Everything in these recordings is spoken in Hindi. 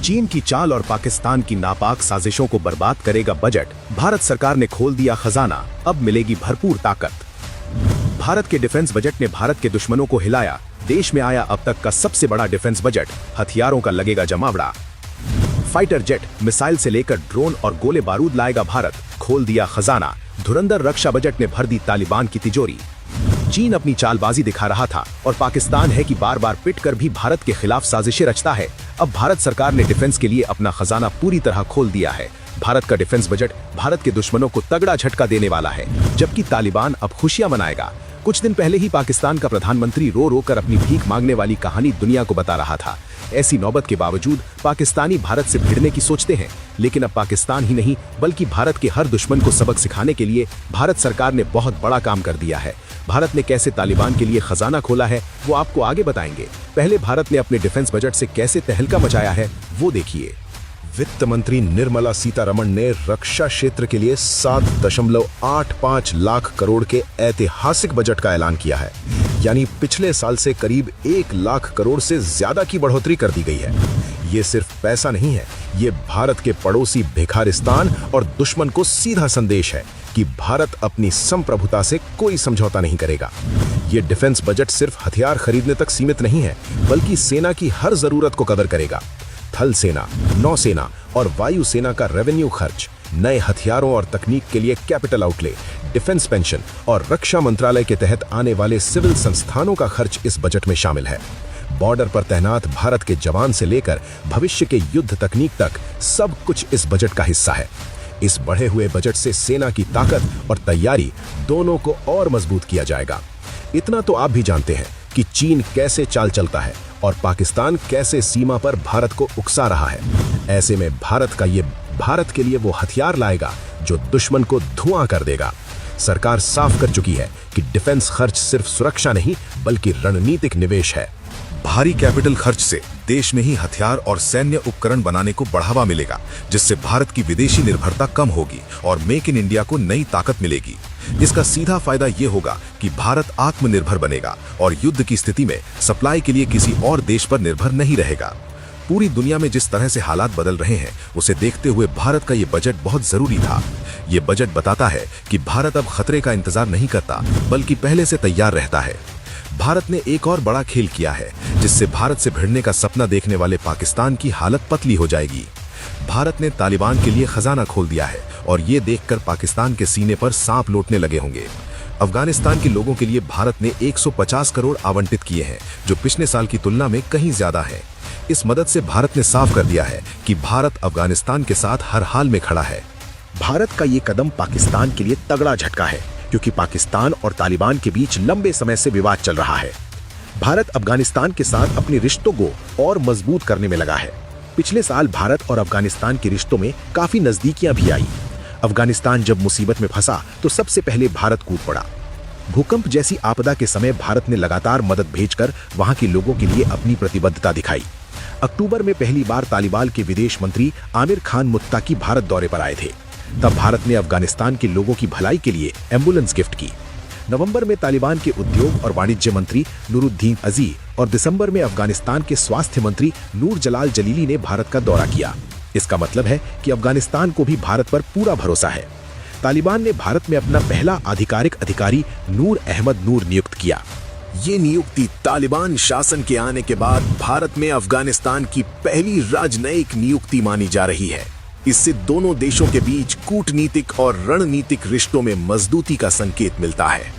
चीन की चाल और पाकिस्तान की नापाक साजिशों को बर्बाद करेगा बजट। भारत सरकार ने खोल दिया खजाना, अब मिलेगी भरपूर ताकत। भारत के डिफेंस बजट ने भारत के दुश्मनों को हिलाया। देश में आया अब तक का सबसे बड़ा डिफेंस बजट, हथियारों का लगेगा जमावड़ा। फाइटर जेट, मिसाइल से लेकर ड्रोन और गोले बारूद लाएगा भारत, खोल दिया खजाना। धुरंधर रक्षा बजट ने भर दी तालिबान की तिजोरी। चीन अपनी चालबाजी दिखा रहा था और पाकिस्तान है कि बार बार पिट कर भी भारत के खिलाफ साजिशें रचता है। अब भारत सरकार ने डिफेंस के लिए अपना खजाना पूरी तरह खोल दिया है। भारत का डिफेंस बजट भारत के दुश्मनों को तगड़ा झटका देने वाला है, जबकि तालिबान अब खुशियां मनाएगा। कुछ दिन पहले ही पाकिस्तान का प्रधानमंत्री रो रो कर अपनी भीख मांगने वाली कहानी दुनिया को बता रहा था। ऐसी नौबत के बावजूद पाकिस्तानी भारत से भिड़ने की सोचते हैं, लेकिन अब पाकिस्तान ही नहीं बल्कि भारत के हर दुश्मन को सबक सिखाने के लिए भारत सरकार ने बहुत बड़ा काम कर दिया है। भारत ने कैसे तालिबान के लिए खजाना खोला है वो आपको आगे बताएंगे। पहले भारत ने अपने डिफेंस बजट से कैसे तहलका मचाया है वो देखिए। वित्त मंत्री निर्मला सीतारमण ने रक्षा क्षेत्र के लिए 7.85 लाख करोड़ के ऐतिहासिक बजट का ऐलान किया है। यानी पिछले साल से करीब 1 लाख करोड़ से ज्यादा की बढ़ोतरी कर दी गई है। ये सिर्फ पैसा नहीं है, ये भारत के पड़ोसी भिखारिस्तान और दुश्मन को सीधा संदेश है कि भारत अपनी संप्रभुता से कोई समझौता नहीं करेगा। ये डिफेंस बजट सिर्फ हथियार खरीदने तक सीमित नहीं है, बल्कि सेना की हर जरूरत को कवर करेगा। थल सेना, नौसेना और वायु सेना का रेवेन्यू खर्च, नए हथियारों और तकनीक के लिए कैपिटल आउटले, डिफेंस पेंशन और रक्षा मंत्रालय के तहत आने वाले सिविल संस्थानों का खर्च इस बजट में शामिल है। बॉर्डर पर तैनात भारत के जवान से लेकर भविष्य के युद्ध तकनीक तक सब कुछ इस बजट का हिस्सा है। इस बढ़े हुए बजट से सेना की ताकत और तैयारी दोनों को और मजबूत किया जाएगा। इतना तो आप भी जानते हैं कि चीन कैसे चाल चलता है और पाकिस्तान कैसे सीमा पर भारत को उकसा रहा है। ऐसे में भारत के लिए वो हथियार लाएगा जो दुश्मन को धुआं कर देगा। सरकार साफ कर चुकी है कि डिफेंस खर्च सिर्फ सुरक्षा नहीं बल्कि रणनीतिक निवेश है। भारी कैपिटल खर्च से देश में ही हथियार और सैन्य उपकरण बनाने को बढ़ावा मिलेगा, जिससे भारत की विदेशी निर्भरता कम होगी और मेक इन इंडिया को नई ताकत मिलेगी। इसका सीधा फायदा ये होगा कि भारत आत्मनिर्भर बनेगा और युद्ध की स्थिति में सप्लाई के लिए किसी और देश पर निर्भर नहीं रहेगा। पूरी दुनिया में जिस तरह से हालात बदल रहे हैं, उसे देखते हुए भारत का ये बजट बहुत जरूरी था। ये बजट बताता है कि भारत अब खतरे का इंतजार नहीं करता बल्कि पहले से तैयार रहता है। भारत ने एक और बड़ा खेल किया है, जिससे भारत से भिड़ने का सपना देखने वाले पाकिस्तान की हालत पतली हो जाएगी। भारत ने तालिबान के लिए खजाना खोल दिया है और ये देखकर पाकिस्तान के सीने पर सांप लौटने लगे होंगे। अफगानिस्तान के लोगों के लिए भारत ने 150 करोड़ आवंटित किए हैं, जो पिछले साल की तुलना में कहीं ज्यादा है। इस मदद से भारत ने साफ कर दिया है कि भारत अफगानिस्तान के साथ हर हाल में खड़ा है। भारत का ये कदम पाकिस्तान के लिए तगड़ा झटका है, क्योंकि पाकिस्तान और तालिबान के बीच लंबे समय से विवाद चल रहा है। भारत अफगानिस्तान के साथ अपने रिश्तों को और मजबूत करने में लगा है। पिछले साल भारत और अफगानिस्तान के रिश्तों में काफी नजदीकियां भी आई। अफगानिस्तान जब मुसीबत में फंसा तो सबसे पहले भारत कूद पड़ा। भूकंप जैसी आपदा के समय भारत ने लगातार मदद भेजकर वहां के लोगों के लिए अपनी प्रतिबद्धता दिखाई। अक्टूबर में पहली बार तालिबान के विदेश मंत्री आमिर खान मुत्ताकी भारत दौरे पर आए थे। तब भारत ने अफगानिस्तान के लोगों की भलाई के लिए एम्बुलेंस गिफ्ट की। नवंबर में तालिबान के उद्योग और वाणिज्य मंत्री नूरुद्दीन अजी और दिसंबर में अफगानिस्तान के स्वास्थ्य मंत्री नूर जलाल जलीली ने भारत का दौरा किया। इसका मतलब है कि अफगानिस्तान को भी भारत पर पूरा भरोसा है। तालिबान ने भारत में अपना पहला आधिकारिक अधिकारी नूर अहमद नूर नियुक्त किया। ये नियुक्ति तालिबान शासन के आने के बाद भारत में अफगानिस्तान की पहली राजनयिक नियुक्ति मानी जा रही है। इससे दोनों देशों के बीच कूटनीतिक और रणनीतिक रिश्तों में मजबूती का संकेत मिलता है।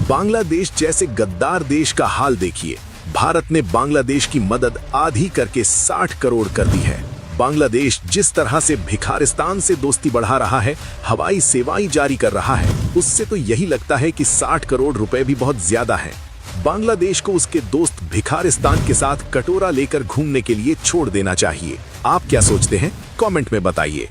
बांग्लादेश जैसे गद्दार देश का हाल देखिए। भारत ने बांग्लादेश की मदद आधी करके 60 करोड़ कर दी है। बांग्लादेश जिस तरह से भिखारिस्तान से दोस्ती बढ़ा रहा है, हवाई सेवाएं जारी कर रहा है, उससे तो यही लगता है कि 60 करोड़ रुपए भी बहुत ज्यादा हैं। बांग्लादेश को उसके दोस्त भिखारिस्तान के साथ कटोरा लेकर घूमने के लिए छोड़ देना चाहिए। आप क्या सोचते हैं? कमेंट में बताइए।